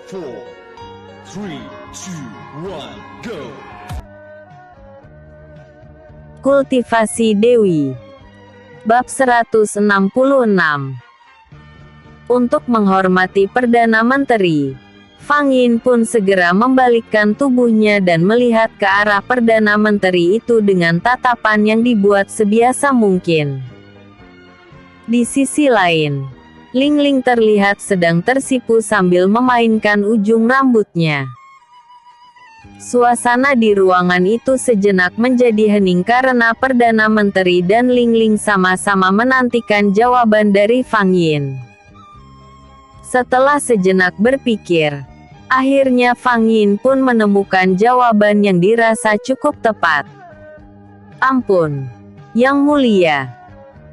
4, 3, 2, 1, go! Kultivasi Dewi. Bab 166. Untuk menghormati Perdana Menteri, Fang Yin pun segera membalikkan tubuhnya dan melihat ke arah Perdana Menteri itu dengan tatapan yang dibuat sebiasa mungkin. Di sisi lain, Ling Ling terlihat sedang tersipu sambil memainkan ujung rambutnya. Suasana di ruangan itu sejenak menjadi hening karena Perdana Menteri dan Ling Ling sama-sama menantikan jawaban dari Fang Yin. Setelah sejenak berpikir, akhirnya Fang Yin pun menemukan jawaban yang dirasa cukup tepat. Ampun, Yang Mulia.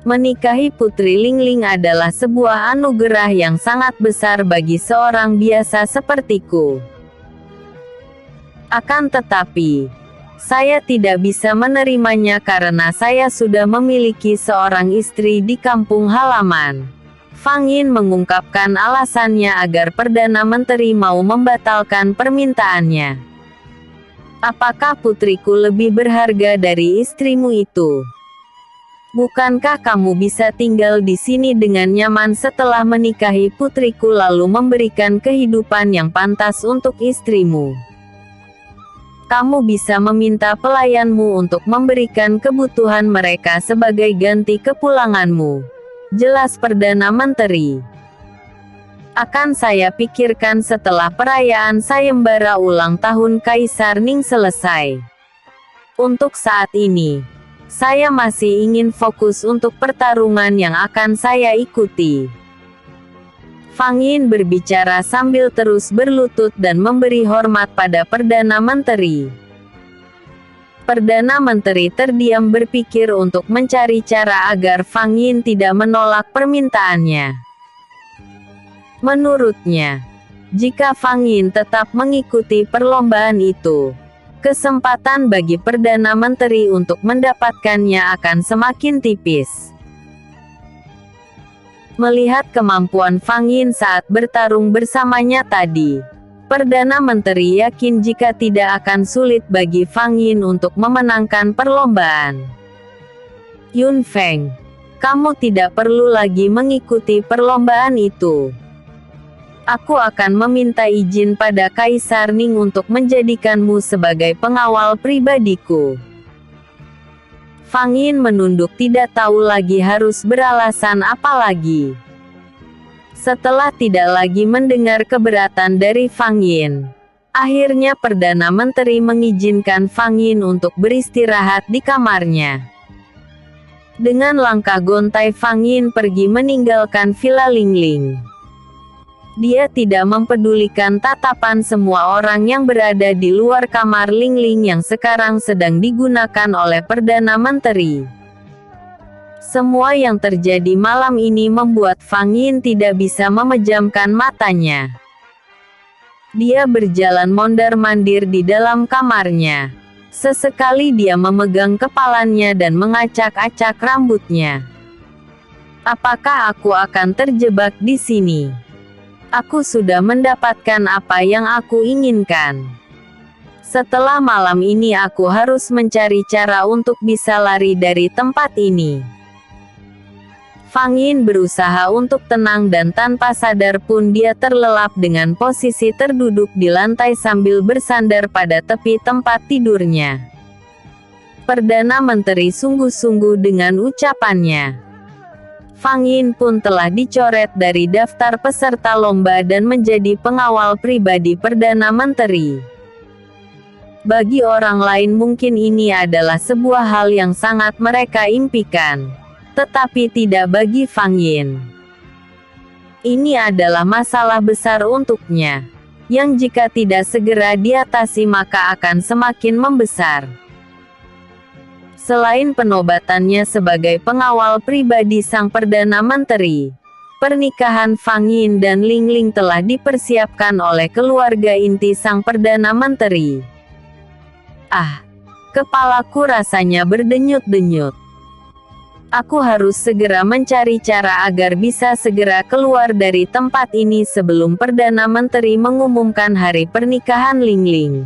Menikahi Putri Ling Ling adalah sebuah anugerah yang sangat besar bagi seorang biasa sepertiku. Akan tetapi, saya tidak bisa menerimanya karena saya sudah memiliki seorang istri di kampung halaman. Fang Yin mengungkapkan alasannya agar Perdana Menteri mau membatalkan permintaannya. Apakah putriku lebih berharga dari istrimu itu? Bukankah kamu bisa tinggal di sini dengan nyaman setelah menikahi putriku lalu memberikan kehidupan yang pantas untuk istrimu? Kamu bisa meminta pelayanmu untuk memberikan kebutuhan mereka sebagai ganti kepulanganmu. Jelas Perdana Menteri. Akan saya pikirkan setelah perayaan sayembara ulang tahun Kaisar Ning selesai. Untuk saat ini, saya masih ingin fokus untuk pertarungan yang akan saya ikuti. Fang Yin berbicara sambil terus berlutut dan memberi hormat pada Perdana Menteri. Perdana Menteri terdiam berpikir untuk mencari cara agar Fang Yin tidak menolak permintaannya. Menurutnya, jika Fang Yin tetap mengikuti perlombaan itu, kesempatan bagi Perdana Menteri untuk mendapatkannya akan semakin tipis. Melihat kemampuan Fang Yin saat bertarung bersamanya tadi, Perdana Menteri yakin jika tidak akan sulit bagi Fang Yin untuk memenangkan perlombaan. Yun Feng, kamu tidak perlu lagi mengikuti perlombaan itu. Aku akan meminta izin pada Kaisar Ning untuk menjadikanmu sebagai pengawal pribadiku. Fang Yin menunduk tidak tahu lagi harus beralasan apa lagi. Setelah tidak lagi mendengar keberatan dari Fang Yin, akhirnya Perdana Menteri mengizinkan Fang Yin untuk beristirahat di kamarnya. Dengan langkah gontai Fang Yin pergi meninggalkan Villa Ling Ling. Dia tidak mempedulikan tatapan semua orang yang berada di luar kamar Ling Ling yang sekarang sedang digunakan oleh Perdana Menteri. Semua yang terjadi malam ini membuat Fang Yin tidak bisa memejamkan matanya. Dia berjalan mondar-mandir di dalam kamarnya. Sesekali dia memegang kepalanya dan mengacak-acak rambutnya. Apakah aku akan terjebak di sini? Aku sudah mendapatkan apa yang aku inginkan. Setelah malam ini aku harus mencari cara untuk bisa lari dari tempat ini. Fang Yin berusaha untuk tenang dan tanpa sadar pun dia terlelap dengan posisi terduduk di lantai sambil bersandar pada tepi tempat tidurnya. Perdana Menteri sungguh-sungguh dengan ucapannya. Fang Yin pun telah dicoret dari daftar peserta lomba dan menjadi pengawal pribadi Perdana Menteri. Bagi orang lain mungkin ini adalah sebuah hal yang sangat mereka impikan. Tetapi tidak bagi Fang Yin. Ini adalah masalah besar untuknya, yang jika tidak segera diatasi maka akan semakin membesar. Selain penobatannya sebagai pengawal pribadi sang Perdana Menteri, pernikahan Fang Yin dan Ling Ling telah dipersiapkan oleh keluarga inti sang Perdana Menteri. Kepalaku rasanya berdenyut-denyut. Aku harus segera mencari cara agar bisa segera keluar dari tempat ini sebelum Perdana Menteri mengumumkan hari pernikahan Ling Ling.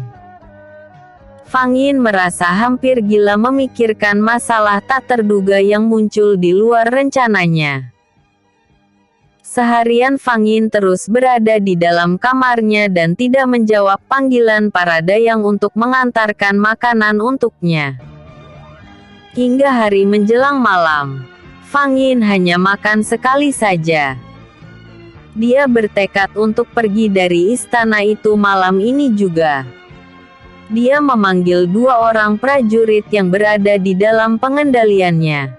Fang Yin merasa hampir gila memikirkan masalah tak terduga yang muncul di luar rencananya. Seharian Fang Yin terus berada di dalam kamarnya dan tidak menjawab panggilan para dayang untuk mengantarkan makanan untuknya. Hingga hari menjelang malam, Fang Yin hanya makan sekali saja. Dia bertekad untuk pergi dari istana itu malam ini juga. Dia memanggil 2 orang prajurit yang berada di dalam pengendaliannya.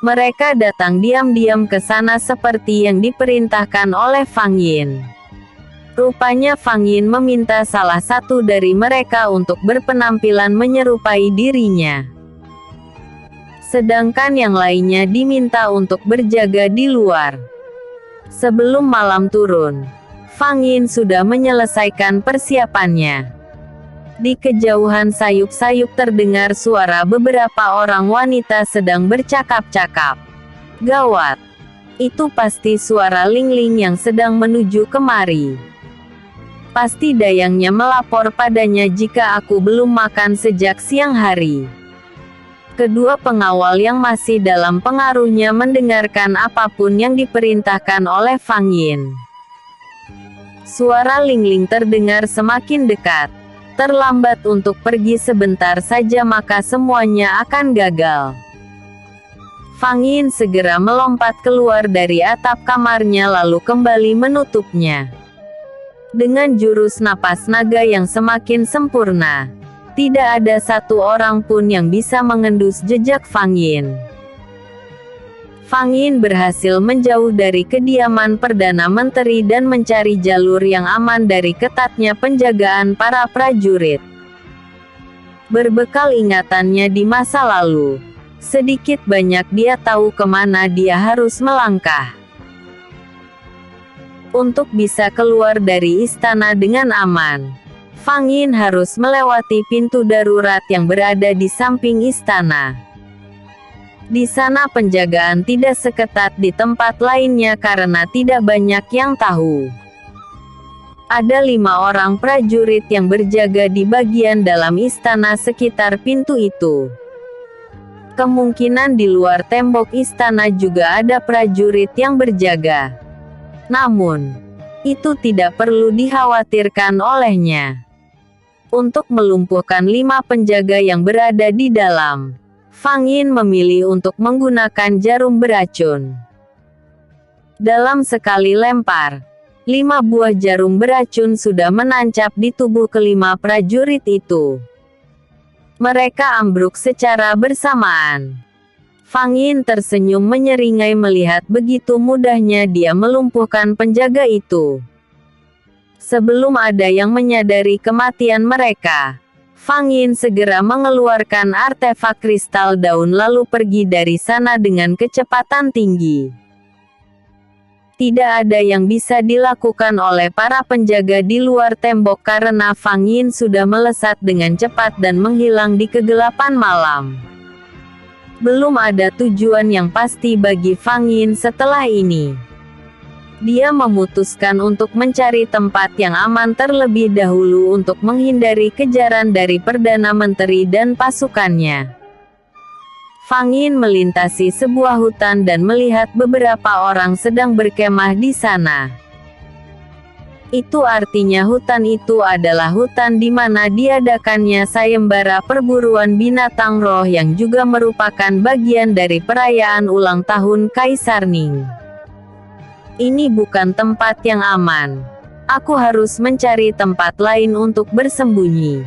Mereka datang diam-diam ke sana seperti yang diperintahkan oleh Fang Yin. Rupanya Fang Yin meminta salah satu dari mereka untuk berpenampilan menyerupai dirinya. Sedangkan yang lainnya diminta untuk berjaga di luar. Sebelum malam turun, Fang Yin sudah menyelesaikan persiapannya. Di kejauhan sayup-sayup terdengar suara beberapa orang wanita sedang bercakap-cakap. Gawat! Itu pasti suara Ling Ling yang sedang menuju kemari. Pasti dayangnya melapor padanya jika aku belum makan sejak siang hari. Kedua pengawal yang masih dalam pengaruhnya mendengarkan apapun yang diperintahkan oleh Fang Yin. Suara Ling Ling terdengar semakin dekat. Terlambat untuk pergi sebentar saja maka semuanya akan gagal. Fang Yin segera melompat keluar dari atap kamarnya lalu kembali menutupnya. Dengan jurus napas naga yang semakin sempurna, tidak ada satu orang pun yang bisa mengendus jejak Fang Yin. Fang Yin berhasil menjauh dari kediaman Perdana Menteri dan mencari jalur yang aman dari ketatnya penjagaan para prajurit. Berbekal ingatannya di masa lalu, sedikit banyak dia tahu kemana dia harus melangkah. Untuk bisa keluar dari istana dengan aman, Fang Yin harus melewati pintu darurat yang berada di samping istana. Di sana penjagaan tidak seketat di tempat lainnya karena tidak banyak yang tahu. Ada 5 orang prajurit yang berjaga di bagian dalam istana sekitar pintu itu. Kemungkinan di luar tembok istana juga ada prajurit yang berjaga. Namun, itu tidak perlu dikhawatirkan olehnya. Untuk melumpuhkan 5 penjaga yang berada di dalam, Fang Yin memilih untuk menggunakan jarum beracun. Dalam sekali lempar, 5 buah jarum beracun sudah menancap di tubuh kelima prajurit itu. Mereka ambruk secara bersamaan. Fang Yin tersenyum menyeringai melihat begitu mudahnya dia melumpuhkan penjaga itu. Sebelum ada yang menyadari kematian mereka, Fang Yin segera mengeluarkan artefak kristal daun lalu pergi dari sana dengan kecepatan tinggi. Tidak ada yang bisa dilakukan oleh para penjaga di luar tembok karena Fang Yin sudah melesat dengan cepat dan menghilang di kegelapan malam. Belum ada tujuan yang pasti bagi Fang Yin setelah ini. Dia memutuskan untuk mencari tempat yang aman terlebih dahulu untuk menghindari kejaran dari Perdana Menteri dan pasukannya. Fang Yin melintasi sebuah hutan dan melihat beberapa orang sedang berkemah di sana. Itu artinya hutan itu adalah hutan di mana diadakannya sayembara perburuan binatang roh yang juga merupakan bagian dari perayaan ulang tahun Kaisar Ning. Ini bukan tempat yang aman. Aku harus mencari tempat lain untuk bersembunyi.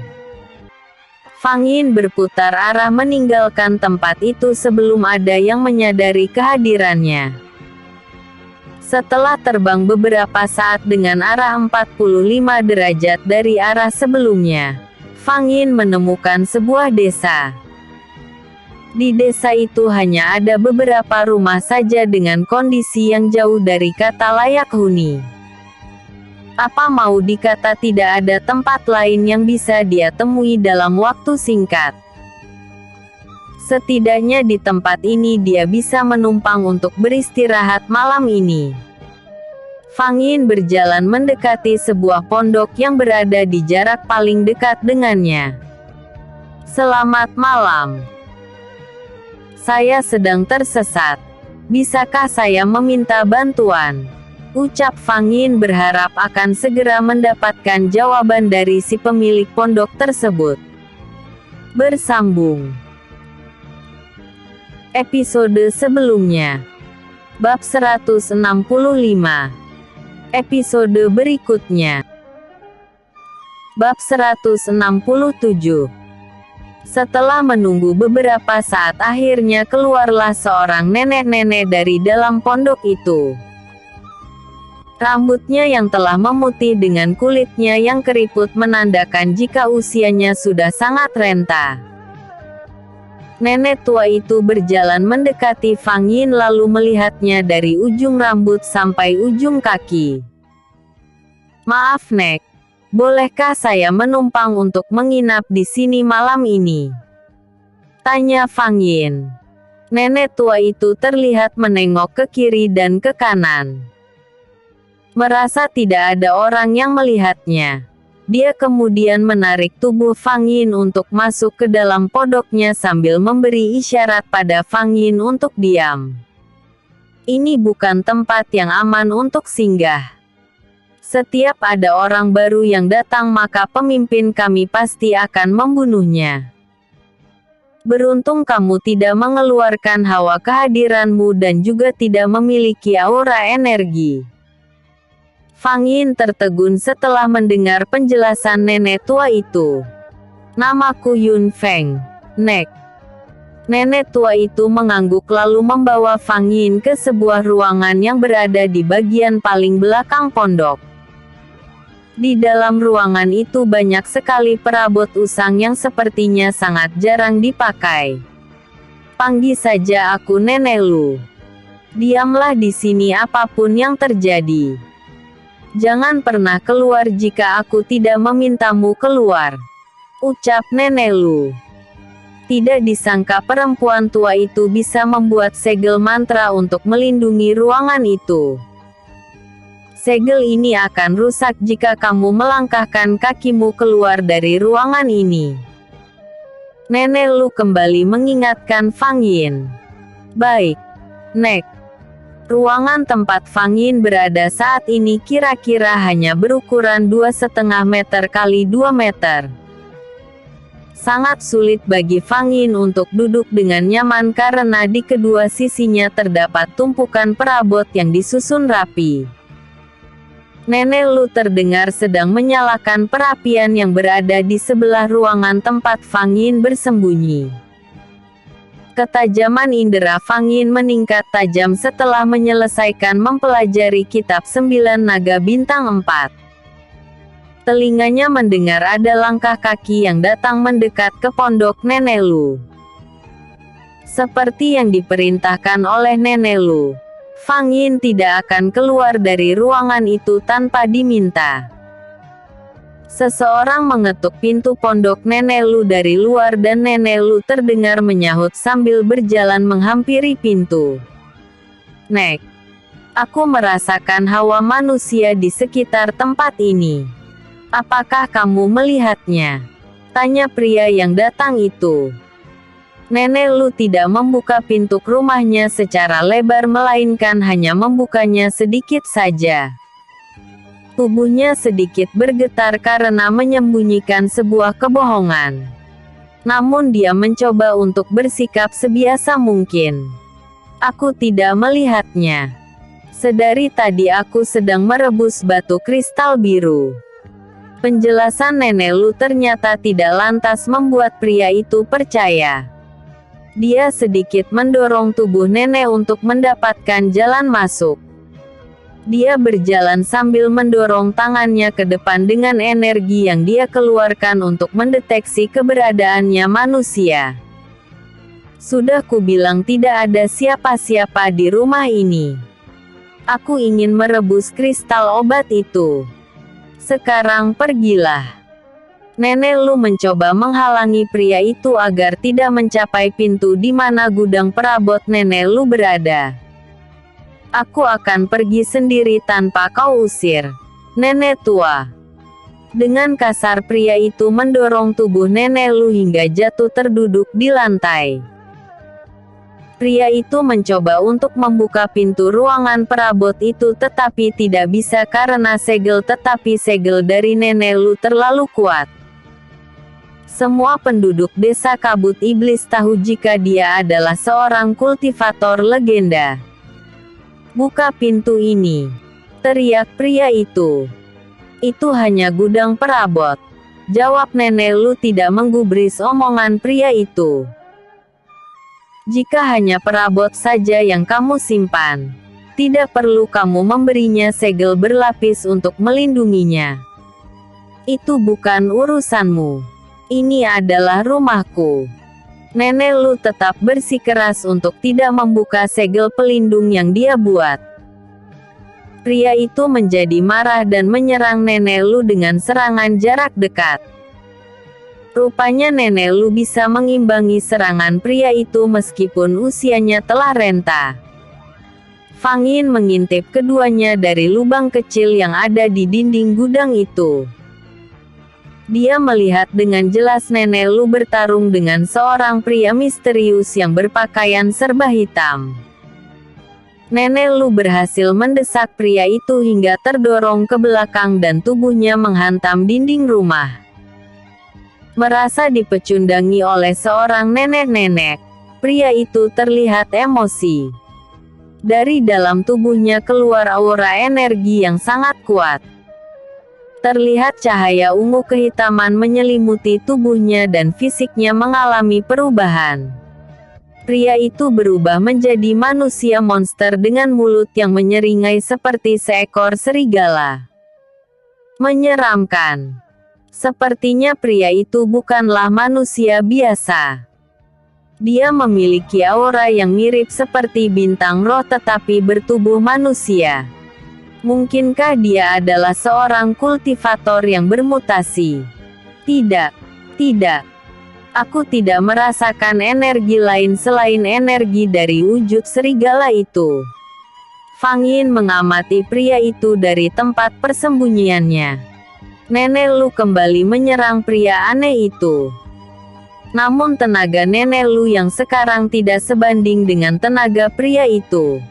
Fang Yin berputar arah meninggalkan tempat itu sebelum ada yang menyadari kehadirannya. Setelah terbang beberapa saat dengan arah 45 derajat dari arah sebelumnya, Fang Yin menemukan sebuah desa. Di desa itu hanya ada beberapa rumah saja dengan kondisi yang jauh dari kata layak huni. Apa mau dikata tidak ada tempat lain yang bisa dia temui dalam waktu singkat. Setidaknya di tempat ini dia bisa menumpang untuk beristirahat malam ini. Fang Yin berjalan mendekati sebuah pondok yang berada di jarak paling dekat dengannya. Selamat malam. Saya sedang tersesat. Bisakah saya meminta bantuan? Ucap Fang Yin berharap akan segera mendapatkan jawaban dari si pemilik pondok tersebut. Bersambung. Episode sebelumnya. Bab 165. Episode berikutnya. Bab 167. Setelah menunggu beberapa saat, akhirnya keluarlah seorang nenek-nenek dari dalam pondok itu. Rambutnya yang telah memutih dengan kulitnya yang keriput menandakan jika usianya sudah sangat renta. Nenek tua itu berjalan mendekati Fang Yin lalu melihatnya dari ujung rambut sampai ujung kaki. Maaf Nek, bolehkah saya menumpang untuk menginap di sini malam ini? Tanya Fang Yin. Nenek tua itu terlihat menengok ke kiri dan ke kanan. Merasa tidak ada orang yang melihatnya. Dia kemudian menarik tubuh Fang Yin untuk masuk ke dalam pondoknya sambil memberi isyarat pada Fang Yin untuk diam. Ini bukan tempat yang aman untuk singgah. Setiap ada orang baru yang datang maka pemimpin kami pasti akan membunuhnya. Beruntung kamu tidak mengeluarkan hawa kehadiranmu dan juga tidak memiliki aura energi. Fang Yin tertegun setelah mendengar penjelasan nenek tua itu. Namaku Yun Feng, Nek. Nenek tua itu mengangguk lalu membawa Fang Yin ke sebuah ruangan yang berada di bagian paling belakang pondok. Di dalam ruangan itu banyak sekali perabot usang yang sepertinya sangat jarang dipakai. Panggil saja aku Nenek Lu. Diamlah di sini apapun yang terjadi. Jangan pernah keluar jika aku tidak memintamu keluar. Ucap Nenek Lu. Tidak disangka perempuan tua itu bisa membuat segel mantra untuk melindungi ruangan itu. Segel ini akan rusak jika kamu melangkahkan kakimu keluar dari ruangan ini. Nenek Lu kembali mengingatkan Fang Yin. Baik, Nek. Ruangan tempat Fang Yin berada saat ini kira-kira hanya berukuran 2,5 meter kali 2 meter. Sangat sulit bagi Fang Yin untuk duduk dengan nyaman karena di kedua sisinya terdapat tumpukan perabot yang disusun rapi. Nenek Lu terdengar sedang menyalakan perapian yang berada di sebelah ruangan tempat Fang Yin bersembunyi. Ketajaman indera Fang Yin meningkat tajam setelah menyelesaikan mempelajari kitab 9 naga bintang 4. Telinganya mendengar ada langkah kaki yang datang mendekat ke pondok Nenek Lu. Seperti yang diperintahkan oleh Nenek Lu, Fang Yin tidak akan keluar dari ruangan itu tanpa diminta. Seseorang mengetuk pintu pondok Nenek Lu dari luar dan Nenek Lu terdengar menyahut sambil berjalan menghampiri pintu. Nek, aku merasakan hawa manusia di sekitar tempat ini. Apakah kamu melihatnya? Tanya pria yang datang itu. Nenek Lu tidak membuka pintu rumahnya secara lebar melainkan hanya membukanya sedikit saja. Tubuhnya sedikit bergetar karena menyembunyikan sebuah kebohongan. Namun dia mencoba untuk bersikap sebiasa mungkin. Aku tidak melihatnya. Sedari tadi aku sedang merebus batu kristal biru. Penjelasan Nenek Lu ternyata tidak lantas membuat pria itu percaya. Dia sedikit mendorong tubuh nenek untuk mendapatkan jalan masuk. Dia berjalan sambil mendorong tangannya ke depan dengan energi yang dia keluarkan untuk mendeteksi keberadaannya manusia. Sudah kubilang tidak ada siapa-siapa di rumah ini. Aku ingin merebus kristal obat itu. Sekarang pergilah. Nenek Lu mencoba menghalangi pria itu agar tidak mencapai pintu di mana gudang perabot nenek Lu berada. Aku akan pergi sendiri tanpa kau usir, nenek tua. Dengan kasar pria itu mendorong tubuh nenek Lu hingga jatuh terduduk di lantai. Pria itu mencoba untuk membuka pintu ruangan perabot itu tetapi tidak bisa karena segel dari nenek Lu terlalu kuat. Semua penduduk desa Kabut Iblis tahu jika dia adalah seorang kultivator legenda. "Buka pintu ini!" teriak pria itu. "Itu hanya gudang perabot," jawab nenek Lu tidak menggubris omongan pria itu. "Jika hanya perabot saja yang kamu simpan, tidak perlu kamu memberinya segel berlapis untuk melindunginya. Itu bukan urusanmu. Ini adalah rumahku." Nenek Lu tetap bersikeras untuk tidak membuka segel pelindung yang dia buat. Pria itu menjadi marah dan menyerang nenek Lu dengan serangan jarak dekat. Rupanya nenek Lu bisa mengimbangi serangan pria itu meskipun usianya telah renta. Fang Yin mengintip keduanya dari lubang kecil yang ada di dinding gudang itu. Dia melihat dengan jelas nenek Lu bertarung dengan seorang pria misterius yang berpakaian serba hitam. Nenek Lu berhasil mendesak pria itu hingga terdorong ke belakang dan tubuhnya menghantam dinding rumah. Merasa dipecundangi oleh seorang nenek-nenek, pria itu terlihat emosi. Dari dalam tubuhnya keluar aura energi yang sangat kuat. Terlihat cahaya ungu kehitaman menyelimuti tubuhnya dan fisiknya mengalami perubahan. Pria itu berubah menjadi manusia monster dengan mulut yang menyeringai seperti seekor serigala. Menyeramkan. Sepertinya pria itu bukanlah manusia biasa. Dia memiliki aura yang mirip seperti bintang roh tetapi bertubuh manusia. Mungkinkah dia adalah seorang kultivator yang bermutasi? Tidak. Aku tidak merasakan energi lain selain energi dari wujud serigala itu. Fang Yin mengamati pria itu dari tempat persembunyiannya. Nenek Lu kembali menyerang pria aneh itu. Namun tenaga nenek Lu yang sekarang tidak sebanding dengan tenaga pria itu.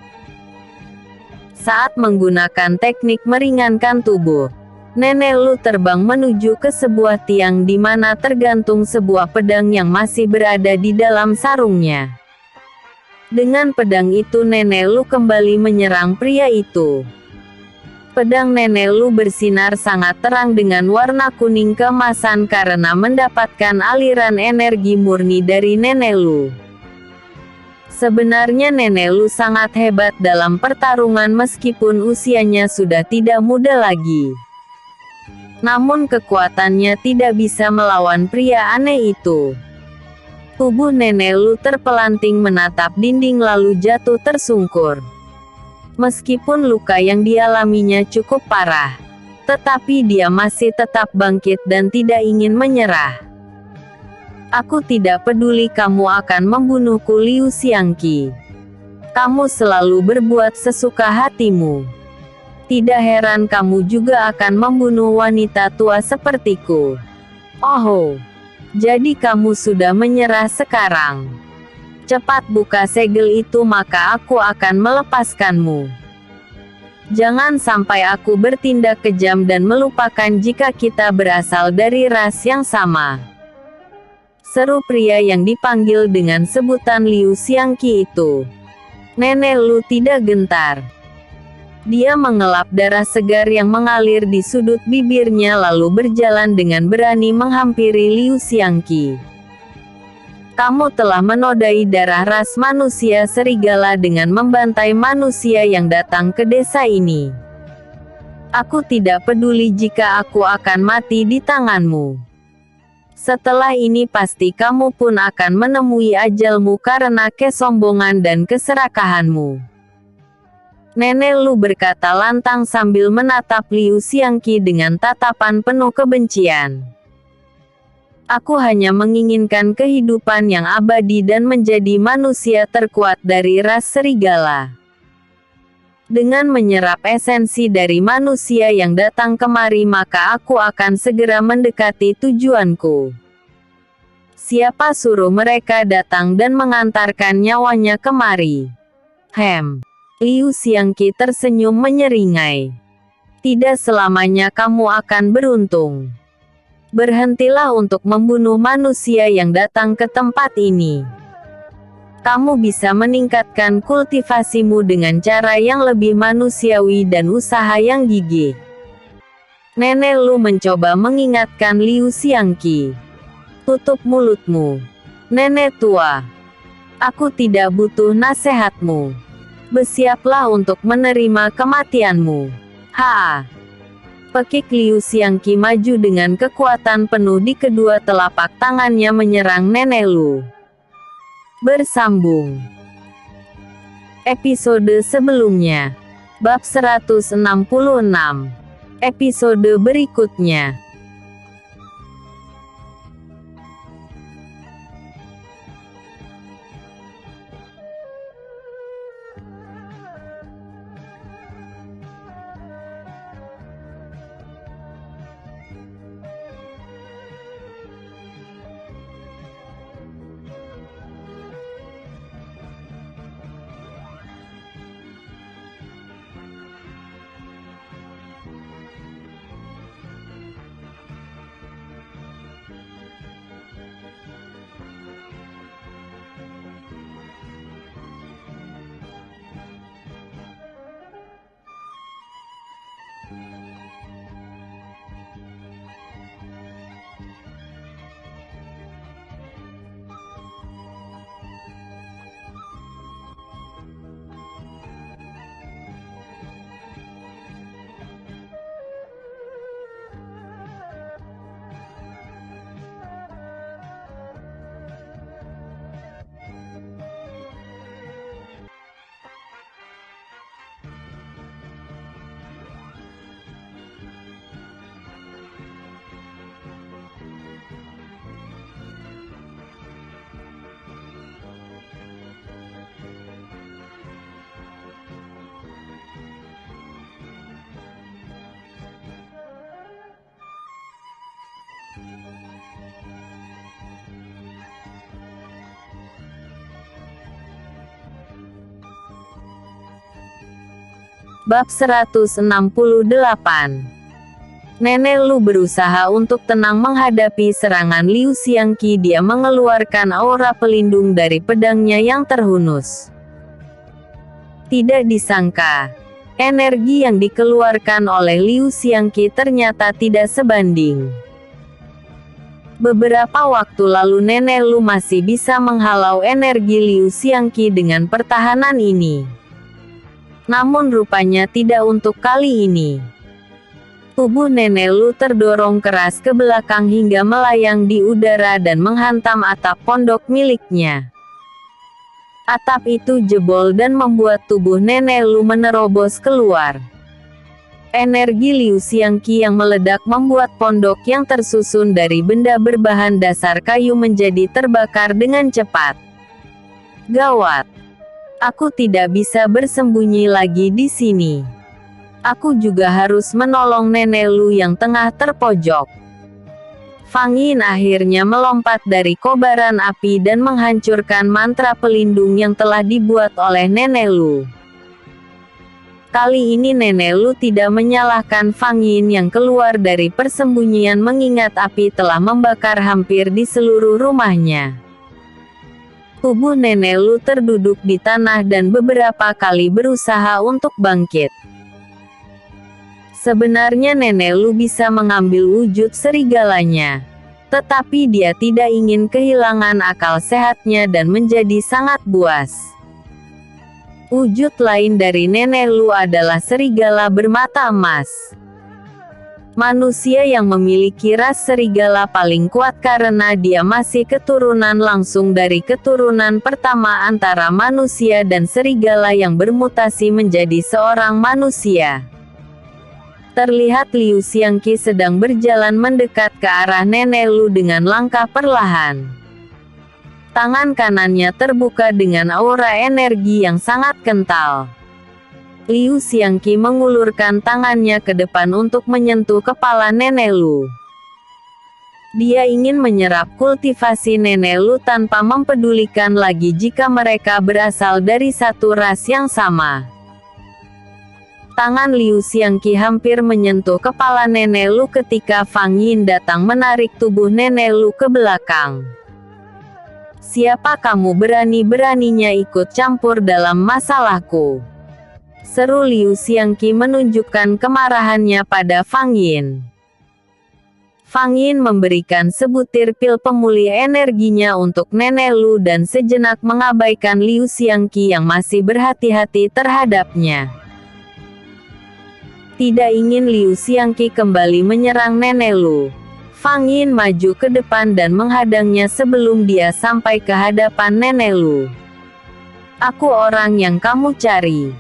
Saat menggunakan teknik meringankan tubuh, nenek Lu terbang menuju ke sebuah tiang di mana tergantung sebuah pedang yang masih berada di dalam sarungnya. Dengan pedang itu nenek Lu kembali menyerang pria itu. Pedang nenek Lu bersinar sangat terang dengan warna kuning keemasan karena mendapatkan aliran energi murni dari nenek Lu. Sebenarnya nenek Lu sangat hebat dalam pertarungan meskipun usianya sudah tidak muda lagi. Namun kekuatannya tidak bisa melawan pria aneh itu. Tubuh nenek Lu terpelanting menatap dinding lalu jatuh tersungkur. Meskipun luka yang dialaminya cukup parah, tetapi dia masih tetap bangkit dan tidak ingin menyerah. "Aku tidak peduli kamu akan membunuhku Liu Xiangqi. Kamu selalu berbuat sesuka hatimu. Tidak heran kamu juga akan membunuh wanita tua sepertiku. Oh, jadi kamu sudah menyerah sekarang. Cepat buka segel itu maka aku akan melepaskanmu. Jangan sampai aku bertindak kejam dan melupakan jika kita berasal dari ras yang sama." Seru pria yang dipanggil dengan sebutan Liu Xiangqi itu. Nenek Lu tidak gentar. Dia mengelap darah segar yang mengalir di sudut bibirnya lalu berjalan dengan berani menghampiri Liu Xiangqi. "Kamu telah menodai darah ras manusia serigala dengan membantai manusia yang datang ke desa ini. Aku tidak peduli jika aku akan mati di tanganmu. Setelah ini pasti kamu pun akan menemui ajalmu karena kesombongan dan keserakahanmu." Nenek Lu berkata lantang sambil menatap Liu Xiangqi dengan tatapan penuh kebencian. Aku hanya menginginkan kehidupan yang abadi dan menjadi manusia terkuat dari ras serigala. Dengan menyerap esensi dari manusia yang datang kemari, maka aku akan segera mendekati tujuanku. Siapa suruh mereka datang dan mengantarkan nyawanya kemari? Liu Xiangqi tersenyum menyeringai. Tidak selamanya kamu akan beruntung. Berhentilah untuk membunuh manusia yang datang ke tempat ini. Kamu bisa meningkatkan kultivasimu dengan cara yang lebih manusiawi dan usaha yang gigih. Nenek Lu mencoba mengingatkan Liu Xiangqi. Tutup mulutmu, nenek tua. Aku tidak butuh nasihatmu. Bersiaplah untuk menerima kematianmu. Pekik Liu Xiangqi maju dengan kekuatan penuh di kedua telapak tangannya menyerang Nenek Lu. Bersambung. Episode sebelumnya. Bab 166. Episode berikutnya. Bab 168. Nenek Lu berusaha untuk tenang menghadapi serangan Liu Xiangqi. Dia mengeluarkan aura pelindung dari pedangnya yang terhunus. Tidak disangka, energi yang dikeluarkan oleh Liu Xiangqi ternyata tidak sebanding. Beberapa waktu lalu Nenek Lu masih bisa menghalau energi Liu Xiangqi dengan pertahanan ini. Namun rupanya tidak untuk kali ini. Tubuh Nenek Lu terdorong keras ke belakang hingga melayang di udara dan menghantam atap pondok miliknya. Atap itu jebol dan membuat tubuh Nenek Lu menerobos keluar. Energi Liu Xiangqi yang meledak membuat pondok yang tersusun dari benda berbahan dasar kayu menjadi terbakar dengan cepat. Gawat! Aku tidak bisa bersembunyi lagi di sini. Aku juga harus menolong Nenek Lu yang tengah terpojok. Fang Yin akhirnya melompat dari kobaran api dan menghancurkan mantra pelindung yang telah dibuat oleh Nenek Lu. Kali ini Nenek Lu tidak menyalahkan Fang Yin yang keluar dari persembunyian mengingat api telah membakar hampir di seluruh rumahnya. Tubuh Nenek Lu terduduk di tanah dan beberapa kali berusaha untuk bangkit. Sebenarnya Nenek Lu bisa mengambil wujud serigalanya. Tetapi dia tidak ingin kehilangan akal sehatnya dan menjadi sangat buas. Wujud lain dari Nenek Lu adalah serigala bermata emas. Manusia yang memiliki ras serigala paling kuat karena dia masih keturunan langsung dari keturunan pertama antara manusia dan serigala yang bermutasi menjadi seorang manusia. Terlihat Liu Xiangqi sedang berjalan mendekat ke arah Nenek Lu dengan langkah perlahan. Tangan kanannya terbuka dengan aura energi yang sangat kental. Liu Xiangqi mengulurkan tangannya ke depan untuk menyentuh kepala Nenek Lu. Dia ingin menyerap kultivasi Nenek Lu tanpa mempedulikan lagi jika mereka berasal dari satu ras yang sama. Tangan Liu Xiangqi hampir menyentuh kepala Nenek Lu ketika Fang Yin datang menarik tubuh Nenek Lu ke belakang. "Siapa kamu berani-beraninya ikut campur dalam masalahku?" seru Liu Xiangqi menunjukkan kemarahannya pada Fang Yin. Fang Yin memberikan sebutir pil pemulih energinya untuk Nenek Lu dan sejenak mengabaikan Liu Xiangqi yang masih berhati-hati terhadapnya. Tidak ingin Liu Xiangqi kembali menyerang Nenek Lu, Fang Yin maju ke depan dan menghadangnya sebelum dia sampai ke hadapan Nenek Lu. "Aku orang yang kamu cari."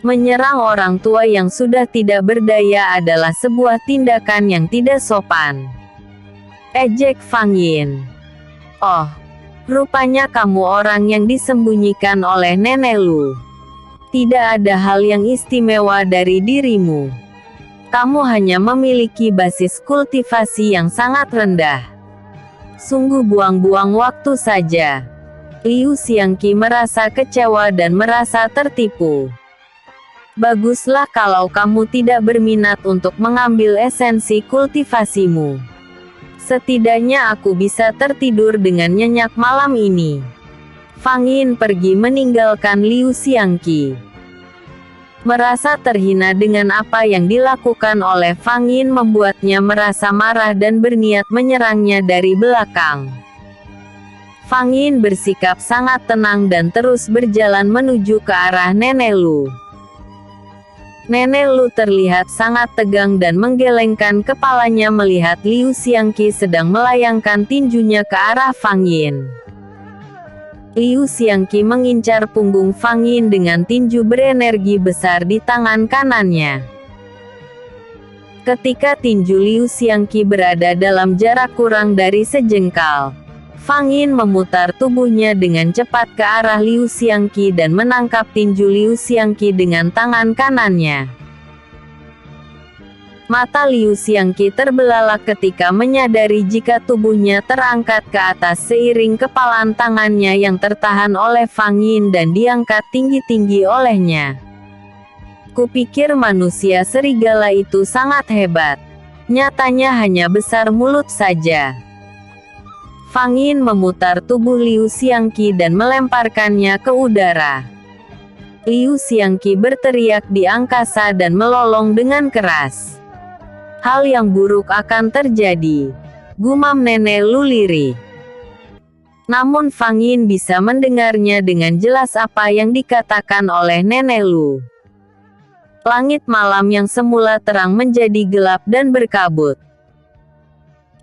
Menyerang orang tua yang sudah tidak berdaya adalah sebuah tindakan yang tidak sopan, ejek Fang Yin. "Oh, rupanya kamu orang yang disembunyikan oleh Nenek Lu. Tidak ada hal yang istimewa dari dirimu. Kamu hanya memiliki basis kultivasi yang sangat rendah. Sungguh buang-buang waktu saja." Liu Xiangqi merasa kecewa dan merasa tertipu. "Baguslah kalau kamu tidak berminat untuk mengambil esensi kultivasimu. Setidaknya aku bisa tertidur dengan nyenyak malam ini." Fang Yin pergi meninggalkan Liu Xiangqi. Merasa terhina dengan apa yang dilakukan oleh Fang Yin membuatnya merasa marah dan berniat menyerangnya dari belakang. Fang Yin bersikap sangat tenang dan terus berjalan menuju ke arah Nenek Lu. Nenek Lu terlihat sangat tegang dan menggelengkan kepalanya melihat Liu Xiangqi sedang melayangkan tinjunya ke arah Fang Yin. Liu Xiangqi mengincar punggung Fang Yin dengan tinju berenergi besar di tangan kanannya. Ketika tinju Liu Xiangqi berada dalam jarak kurang dari sejengkal, Fang Yin memutar tubuhnya dengan cepat ke arah Liu Xiangqi dan menangkap tinju Liu Xiangqi dengan tangan kanannya. Mata Liu Xiangqi terbelalak ketika menyadari jika tubuhnya terangkat ke atas seiring kepalan tangannya yang tertahan oleh Fang Yin dan diangkat tinggi-tinggi olehnya. "Kupikir manusia serigala itu sangat hebat. Nyatanya hanya besar mulut saja." Fang Yin memutar tubuh Liu Xiangqi dan melemparkannya ke udara. Liu Xiangqi berteriak di angkasa dan melolong dengan keras. "Hal yang buruk akan terjadi," gumam Nenek Lu lirih. Namun Fang Yin bisa mendengarnya dengan jelas apa yang dikatakan oleh Nenek Lu. Langit malam yang semula terang menjadi gelap dan berkabut.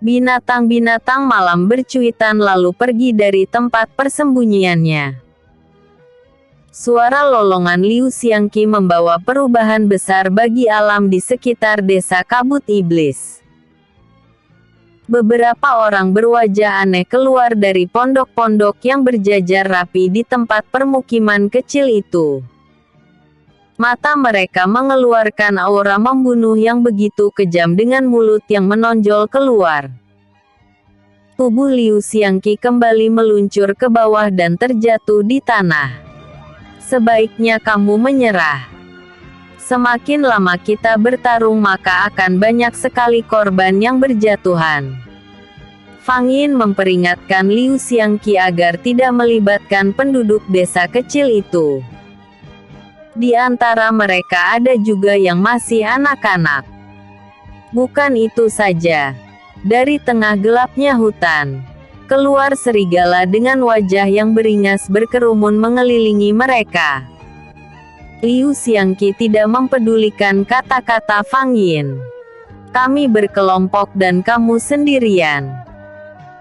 Binatang-binatang malam bercuitan lalu pergi dari tempat persembunyiannya. Suara lolongan Liu Xiangqi membawa perubahan besar bagi alam di sekitar desa kabut iblis. Beberapa orang berwajah aneh keluar dari pondok-pondok yang berjajar rapi di tempat permukiman kecil itu. Mata mereka mengeluarkan aura membunuh yang begitu kejam dengan mulut yang menonjol keluar. Tubuh Liu Xiangqi kembali meluncur ke bawah dan terjatuh di tanah. "Sebaiknya kamu menyerah. Semakin lama kita bertarung maka akan banyak sekali korban yang berjatuhan." Fang Yin memperingatkan Liu Xiangqi agar tidak melibatkan penduduk desa kecil itu. Di antara mereka ada juga yang masih anak-anak. Bukan itu saja. Dari tengah gelapnya hutan, keluar serigala dengan wajah yang beringas berkerumun mengelilingi mereka. Liu Xiangqi tidak mempedulikan kata-kata Fang Yin. "Kami berkelompok dan kamu sendirian.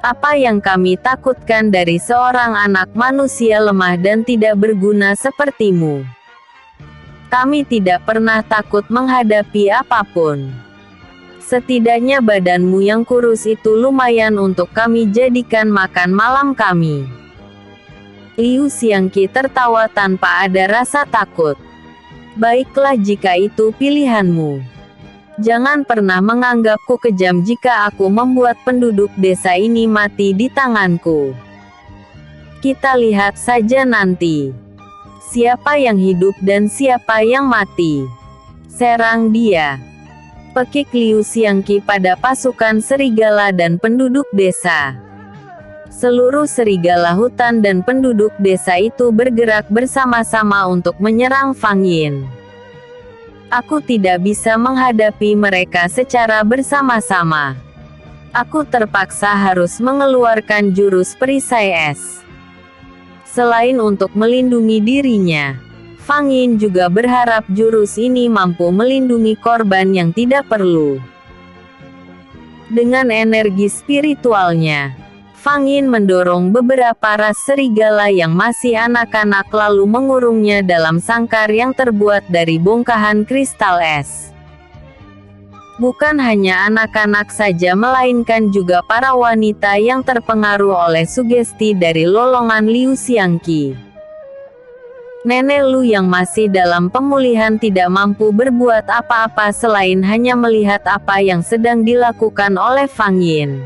Apa yang kami takutkan dari seorang anak manusia lemah dan tidak berguna sepertimu?" Kami tidak pernah takut menghadapi apapun. Setidaknya badanmu yang kurus itu lumayan untuk kami jadikan makan malam kami." Liu Xiangqi tertawa tanpa ada rasa takut. "Baiklah jika itu pilihanmu. Jangan pernah menganggapku kejam jika aku membuat penduduk desa ini mati di tanganku. Kita lihat saja nanti. Siapa yang hidup dan siapa yang mati. Serang dia." Pekik Liu Xiangqi pada pasukan serigala dan penduduk desa. Seluruh serigala hutan dan penduduk desa itu bergerak bersama-sama untuk menyerang Fang Yin. "Aku tidak bisa menghadapi mereka secara bersama-sama. Aku terpaksa harus mengeluarkan jurus perisai es." Selain untuk melindungi dirinya, Fang Yin juga berharap jurus ini mampu melindungi korban yang tidak perlu. Dengan energi spiritualnya, Fang Yin mendorong beberapa ras serigala yang masih anak-anak lalu mengurungnya dalam sangkar yang terbuat dari bongkahan kristal es. Bukan hanya anak-anak saja melainkan juga para wanita yang terpengaruh oleh sugesti dari lolongan Liu Xiangqi. Nenek Lu yang masih dalam pemulihan tidak mampu berbuat apa-apa selain hanya melihat apa yang sedang dilakukan oleh Fang Yin.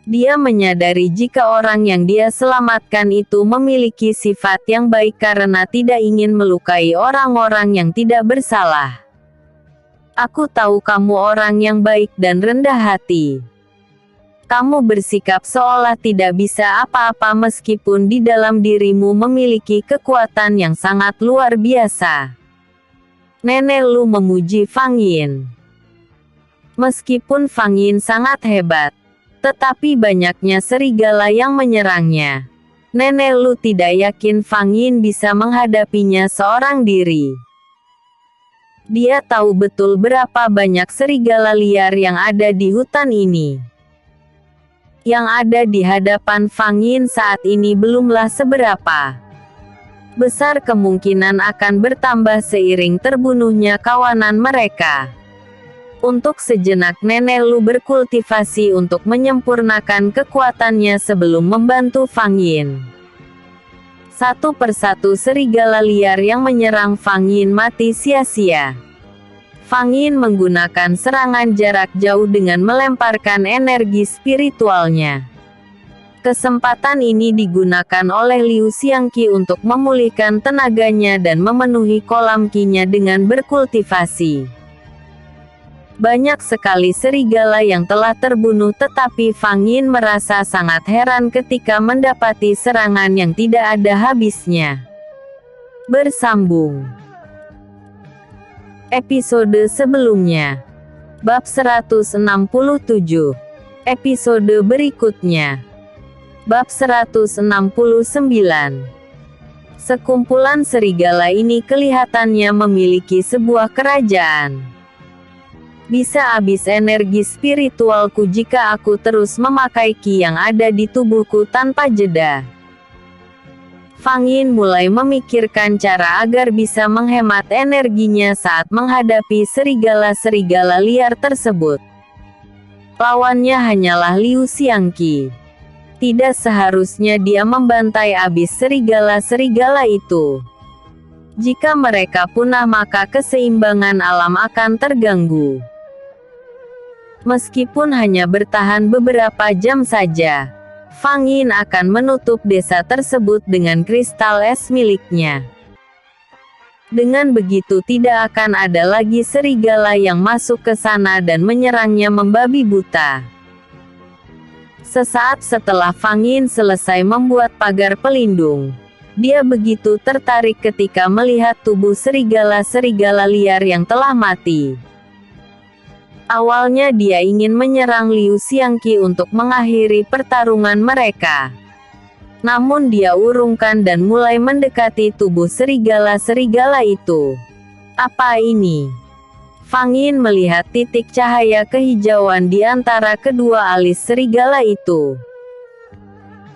Dia menyadari jika orang yang dia selamatkan itu memiliki sifat yang baik karena tidak ingin melukai orang-orang yang tidak bersalah. "Aku tahu kamu orang yang baik dan rendah hati. Kamu bersikap seolah tidak bisa apa-apa meskipun di dalam dirimu memiliki kekuatan yang sangat luar biasa." Nenek Lu memuji Fang Yin. Meskipun Fang Yin sangat hebat, tetapi banyaknya serigala yang menyerangnya. Nenek Lu tidak yakin Fang Yin bisa menghadapinya seorang diri. Dia tahu betul berapa banyak serigala liar yang ada di hutan ini. Yang ada di hadapan Fang Yin saat ini belumlah seberapa. Besar kemungkinan akan bertambah seiring terbunuhnya kawanan mereka. Untuk sejenak Nenek Lu berkultivasi untuk menyempurnakan kekuatannya sebelum membantu Fang Yin. Satu persatu serigala liar yang menyerang Fang Yin mati sia-sia. Fang Yin menggunakan serangan jarak jauh dengan melemparkan energi spiritualnya. Kesempatan ini digunakan oleh Liu Xiangqi untuk memulihkan tenaganya dan memenuhi kolam ki-nya dengan berkultivasi. Banyak sekali serigala yang telah terbunuh tetapi Fang Yin merasa sangat heran ketika mendapati serangan yang tidak ada habisnya. Bersambung. Episode sebelumnya. Bab 167. Episode berikutnya. Bab 169. Sekumpulan serigala ini kelihatannya memiliki sebuah kerajaan. Bisa habis energi spiritualku jika aku terus memakai ki yang ada di tubuhku tanpa jeda. Fang Yin mulai memikirkan cara agar bisa menghemat energinya saat menghadapi serigala-serigala liar tersebut. Lawannya hanyalah Liu Xiangqi. Tidak seharusnya dia membantai habis serigala-serigala itu. Jika mereka punah maka keseimbangan alam akan terganggu. Meskipun hanya bertahan beberapa jam saja, Fang Yin akan menutup desa tersebut dengan kristal es miliknya. Dengan begitu tidak akan ada lagi serigala yang masuk ke sana dan menyerangnya membabi buta. Sesaat setelah Fang Yin selesai membuat pagar pelindung, dia begitu tertarik ketika melihat tubuh serigala-serigala liar yang telah mati. Awalnya dia ingin menyerang Liu Xiangqi untuk mengakhiri pertarungan mereka. Namun dia urungkan dan mulai mendekati tubuh serigala-serigala itu. Apa ini? Fang Yin melihat titik cahaya kehijauan di antara kedua alis serigala itu.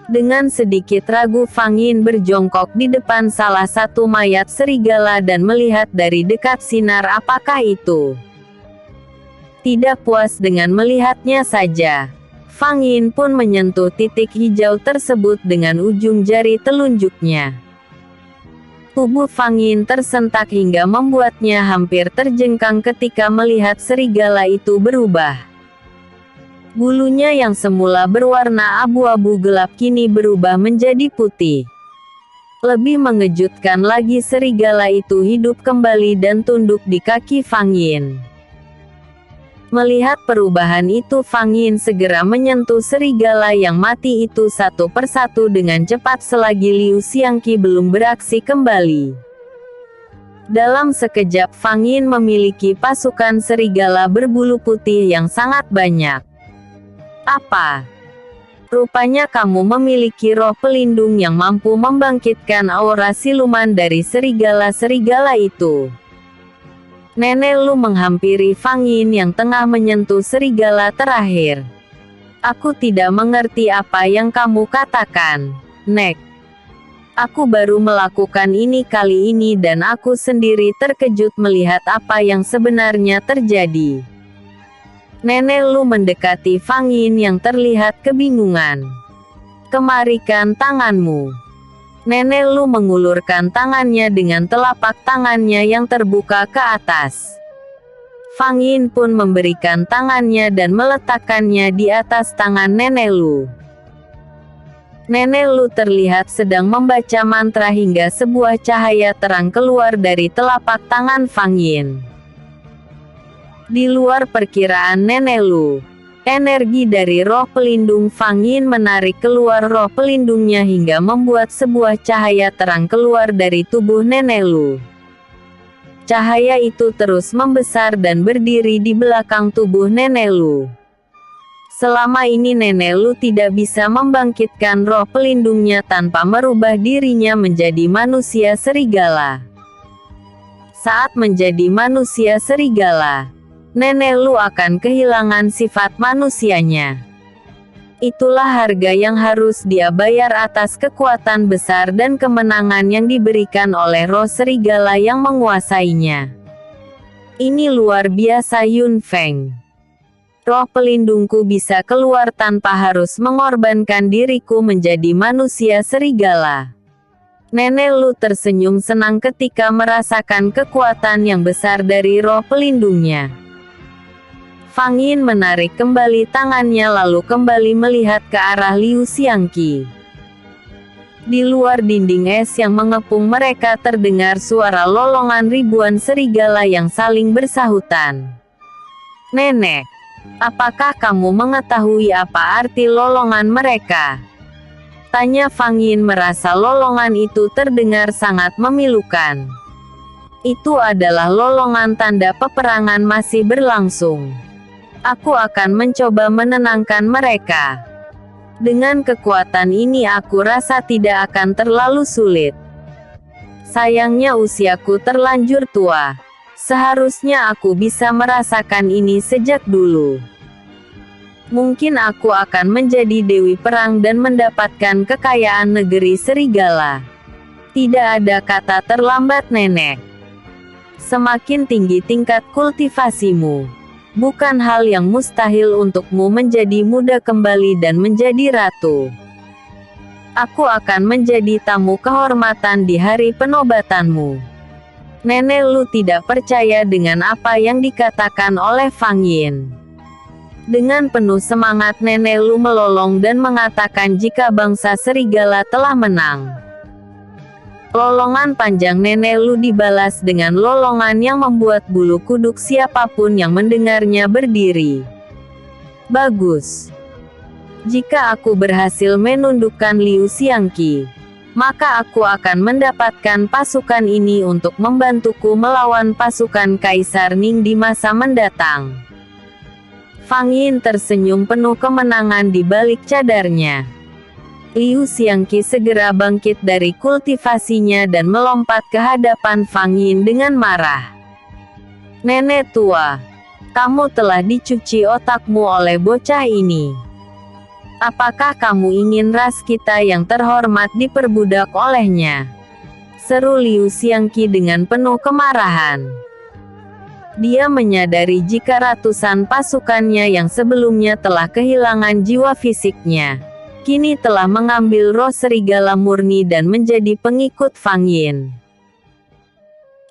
Dengan sedikit ragu Fang Yin berjongkok di depan salah satu mayat serigala dan melihat dari dekat sinar apakah itu. Tidak puas dengan melihatnya saja, Fang Yin pun menyentuh titik hijau tersebut dengan ujung jari telunjuknya. Tubuh Fang Yin tersentak hingga membuatnya hampir terjengkang ketika melihat serigala itu berubah. Bulunya yang semula berwarna abu-abu gelap kini berubah menjadi putih. Lebih mengejutkan lagi, serigala itu hidup kembali dan tunduk di kaki Fang Yin. Melihat perubahan itu, Fang Yin segera menyentuh serigala yang mati itu satu persatu dengan cepat selagi Liu Xiangqi belum beraksi kembali. Dalam sekejap Fang Yin memiliki pasukan serigala berbulu putih yang sangat banyak. Apa? Rupanya kamu memiliki roh pelindung yang mampu membangkitkan aura siluman dari serigala-serigala itu. Nenek Lu menghampiri Fang Yin yang tengah menyentuh serigala terakhir. Aku tidak mengerti apa yang kamu katakan, Nek. Aku baru melakukan ini kali ini dan aku sendiri terkejut melihat apa yang sebenarnya terjadi. Nenek Lu mendekati Fang Yin yang terlihat kebingungan. Kemarikan tanganmu. Nenek Lu mengulurkan tangannya dengan telapak tangannya yang terbuka ke atas. Fang Yin pun memberikan tangannya dan meletakkannya di atas tangan Nenek Lu. Nenek Lu terlihat sedang membaca mantra hingga sebuah cahaya terang keluar dari telapak tangan Fang Yin. Di luar perkiraan Nenek Lu, energi dari roh pelindung Fang Yin menarik keluar roh pelindungnya hingga membuat sebuah cahaya terang keluar dari tubuh Nenek Lu. Cahaya itu terus membesar dan berdiri di belakang tubuh Nenek Lu. Selama ini Nenek Lu tidak bisa membangkitkan roh pelindungnya tanpa merubah dirinya menjadi manusia serigala. Saat menjadi manusia serigala, Nenek Lu akan kehilangan sifat manusianya. Itulah harga yang harus dia bayar atas kekuatan besar dan kemenangan yang diberikan oleh roh serigala yang menguasainya. Ini luar biasa, Yun Feng. Roh pelindungku bisa keluar tanpa harus mengorbankan diriku menjadi manusia serigala. Nenek Lu tersenyum senang ketika merasakan kekuatan yang besar dari roh pelindungnya. Fang Yin menarik kembali tangannya lalu kembali melihat ke arah Liu Xiangqi. Di luar dinding es yang mengepung mereka terdengar suara lolongan ribuan serigala yang saling bersahutan. Nenek, apakah kamu mengetahui apa arti lolongan mereka? Tanya Fang Yin merasa lolongan itu terdengar sangat memilukan. Itu adalah lolongan tanda peperangan masih berlangsung. Aku akan mencoba menenangkan mereka. Dengan kekuatan ini aku rasa tidak akan terlalu sulit. Sayangnya usiaku terlanjur tua. Seharusnya aku bisa merasakan ini sejak dulu. Mungkin aku akan menjadi dewi perang dan mendapatkan kekayaan negeri serigala. Tidak ada kata terlambat, Nenek. Semakin tinggi tingkat kultivasimu, bukan hal yang mustahil untukmu menjadi muda kembali dan menjadi ratu. Aku akan menjadi tamu kehormatan di hari penobatanmu. Nenek Lu tidak percaya dengan apa yang dikatakan oleh Fang Yin. Dengan penuh semangat Nenek Lu melolong dan mengatakan jika bangsa serigala telah menang. Lolongan panjang Nenek Lu dibalas dengan lolongan yang membuat bulu kuduk siapapun yang mendengarnya berdiri. Bagus. Jika aku berhasil menundukkan Liu Xiangqi, maka aku akan mendapatkan pasukan ini untuk membantuku melawan pasukan Kaisar Ning di masa mendatang. Fang Yin tersenyum penuh kemenangan di balik cadarnya. Liu Xiangqi segera bangkit dari kultivasinya dan melompat ke hadapan Fang Yin dengan marah. Nenek tua, kamu telah dicuci otakmu oleh bocah ini. Apakah kamu ingin ras kita yang terhormat diperbudak olehnya? Seru Liu Xiangqi dengan penuh kemarahan. Dia menyadari jika ratusan pasukannya yang sebelumnya telah kehilangan jiwa fisiknya, kini telah mengambil roh serigala murni dan menjadi pengikut Fang Yin.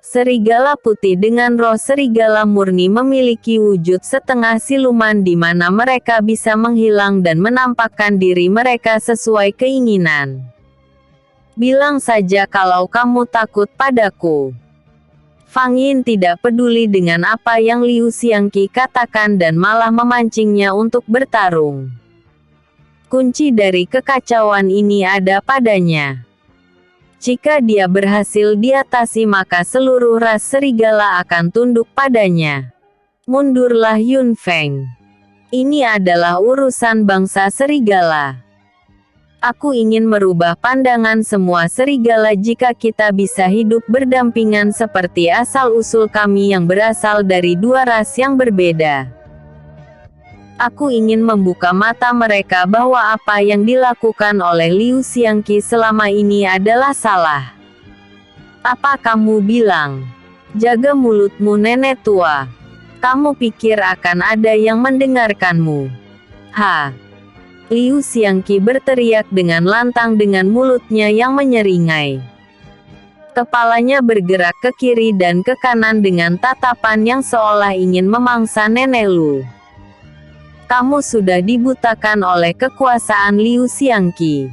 Serigala putih dengan roh serigala murni memiliki wujud setengah siluman di mana mereka bisa menghilang dan menampakkan diri mereka sesuai keinginan. Bilang saja kalau kamu takut padaku. Fang Yin tidak peduli dengan apa yang Liu Xiangqi katakan dan malah memancingnya untuk bertarung. Kunci dari kekacauan ini ada padanya. Jika dia berhasil diatasi maka seluruh ras serigala akan tunduk padanya. Mundurlah Yun Feng. Ini adalah urusan bangsa serigala. Aku ingin merubah pandangan semua serigala jika kita bisa hidup berdampingan seperti asal-usul kami yang berasal dari dua ras yang berbeda. Aku ingin membuka mata mereka bahwa apa yang dilakukan oleh Liu Xiangqi selama ini adalah salah. Apa kamu bilang? Jaga mulutmu nenek tua. Kamu pikir akan ada yang mendengarkanmu? Ha! Liu Xiangqi berteriak dengan lantang dengan mulutnya yang menyeringai. Kepalanya bergerak ke kiri dan ke kanan dengan tatapan yang seolah ingin memangsa nenek Lu. Kamu sudah dibutakan oleh kekuasaan Liu Xiangqi.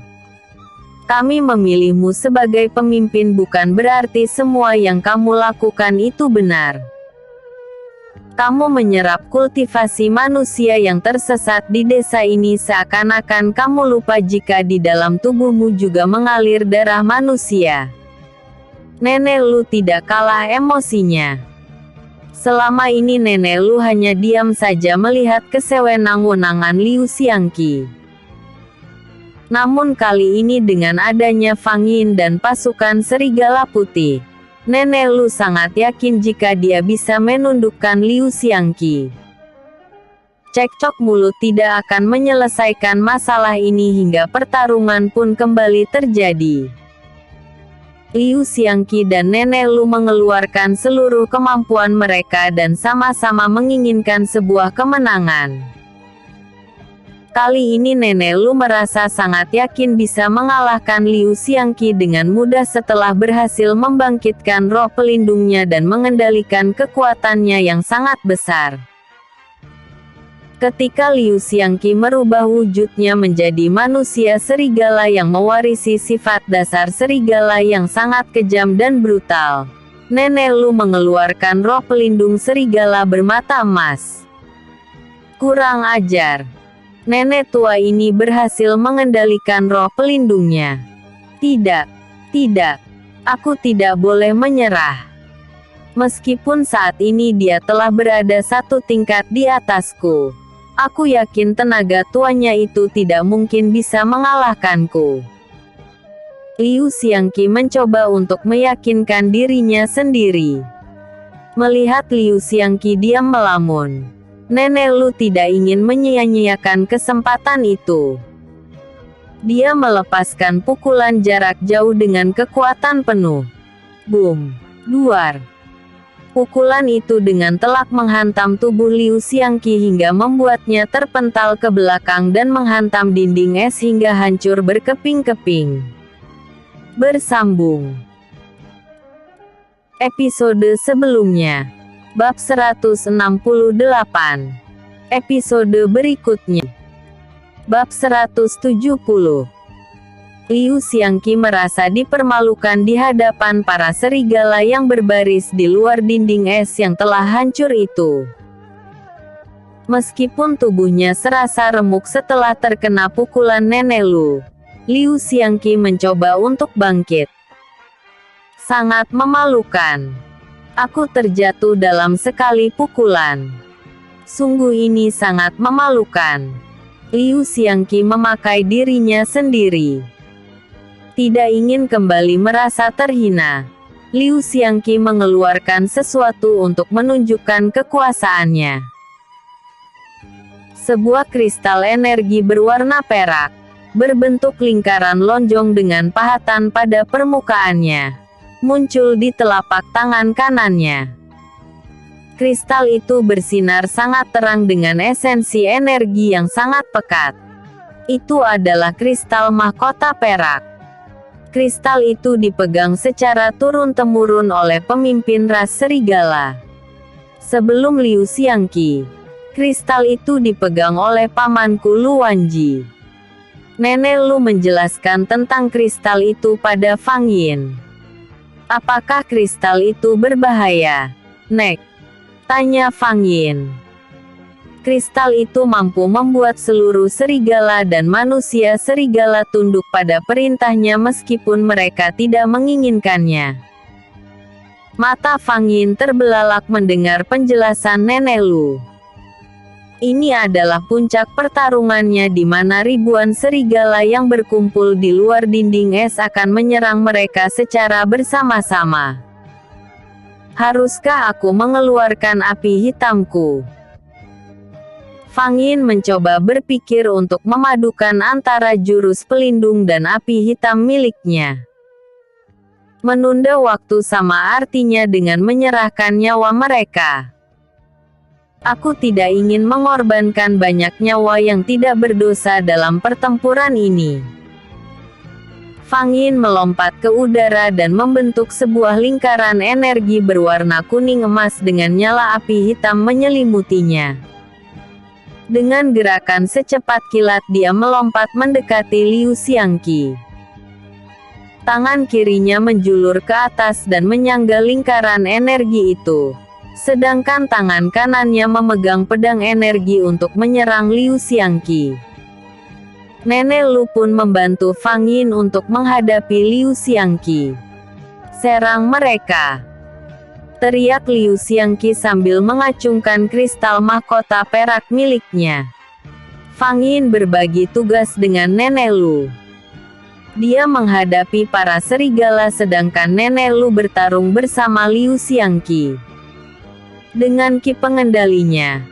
Kami memilihmu sebagai pemimpin bukan berarti semua yang kamu lakukan itu benar. Kamu menyerap kultivasi manusia yang tersesat di desa ini seakan-akan kamu lupa jika di dalam tubuhmu juga mengalir darah manusia. Nenek Lu tidak kalah emosinya. Selama ini nenek Lu hanya diam saja melihat kesewenang-wenangan Liu Xiangqi. Namun kali ini dengan adanya Fang Yin dan pasukan serigala putih, nenek Lu sangat yakin jika dia bisa menundukkan Liu Xiangqi. Cekcok mulut tidak akan menyelesaikan masalah ini hingga pertarungan pun kembali terjadi. Liu Xiangqi dan nenek Lu mengeluarkan seluruh kemampuan mereka dan sama-sama menginginkan sebuah kemenangan. Kali ini nenek Lu merasa sangat yakin bisa mengalahkan Liu Xiangqi dengan mudah setelah berhasil membangkitkan roh pelindungnya dan mengendalikan kekuatannya yang sangat besar. Ketika Liu Xiangqi merubah wujudnya menjadi manusia serigala yang mewarisi sifat dasar serigala yang sangat kejam dan brutal, nenek Lu mengeluarkan roh pelindung serigala bermata emas. Kurang ajar. Nenek tua ini berhasil mengendalikan roh pelindungnya. Tidak, tidak. Aku tidak boleh menyerah. Meskipun saat ini dia telah berada satu tingkat di atasku. Aku yakin tenaga tuanya itu tidak mungkin bisa mengalahkanku. Liu Xiangqi mencoba untuk meyakinkan dirinya sendiri. Melihat Liu Xiangqi diam melamun, nenek Lu tidak ingin menyia-nyiakan kesempatan itu. Dia melepaskan pukulan jarak jauh dengan kekuatan penuh. Boom! Duar! Pukulan itu dengan telak menghantam tubuh Liu Xiangqi hingga membuatnya terpental ke belakang dan menghantam dinding es hingga hancur berkeping-keping. Bersambung. Episode sebelumnya. Bab 168. Episode berikutnya. Bab 170. Liu Xiangqi merasa dipermalukan di hadapan para serigala yang berbaris di luar dinding es yang telah hancur itu. Meskipun tubuhnya serasa remuk setelah terkena pukulan nenek Lu, Liu Xiangqi mencoba untuk bangkit. Sangat memalukan. Aku terjatuh dalam sekali pukulan. Sungguh ini sangat memalukan. Liu Xiangqi memakai dirinya sendiri. Tidak ingin kembali merasa terhina, Liu Xiangqi mengeluarkan sesuatu untuk menunjukkan kekuasaannya. Sebuah kristal energi berwarna perak, berbentuk lingkaran lonjong dengan pahatan pada permukaannya, muncul di telapak tangan kanannya. Kristal itu bersinar sangat terang dengan esensi energi yang sangat pekat. Itu adalah kristal mahkota perak. Kristal itu dipegang secara turun-temurun oleh pemimpin ras serigala. Sebelum Liu Xiangqi, kristal itu dipegang oleh pamanku Lu Wanji. Nenek Lu menjelaskan tentang kristal itu pada Fang Yin. Apakah kristal itu berbahaya, Nek? Tanya Fang Yin. Kristal itu mampu membuat seluruh serigala dan manusia serigala tunduk pada perintahnya meskipun mereka tidak menginginkannya. Mata Fang Yin terbelalak mendengar penjelasan Nenek Lu. Ini adalah puncak pertarungannya di mana ribuan serigala yang berkumpul di luar dinding es akan menyerang mereka secara bersama-sama. Haruskah aku mengeluarkan api hitamku? Fang Yin mencoba berpikir untuk memadukan antara jurus pelindung dan api hitam miliknya. Menunda waktu sama artinya dengan menyerahkan nyawa mereka. Aku tidak ingin mengorbankan banyak nyawa yang tidak berdosa dalam pertempuran ini. Fang Yin melompat ke udara dan membentuk sebuah lingkaran energi berwarna kuning emas dengan nyala api hitam menyelimutinya. Dengan gerakan secepat kilat dia melompat mendekati Liu Xiangqi. Tangan kirinya menjulur ke atas dan menyangga lingkaran energi itu. Sedangkan tangan kanannya memegang pedang energi untuk menyerang Liu Xiangqi. Nenek Lu pun membantu Fang Yin untuk menghadapi Liu Xiangqi. Serang mereka! Teriak Liu Xiangqi sambil mengacungkan kristal mahkota perak miliknya. Fang Yin berbagi tugas dengan Nenek Lu. Dia menghadapi para serigala sedangkan Nenek Lu bertarung bersama Liu Xiangqi. Dengan ki pengendalinya,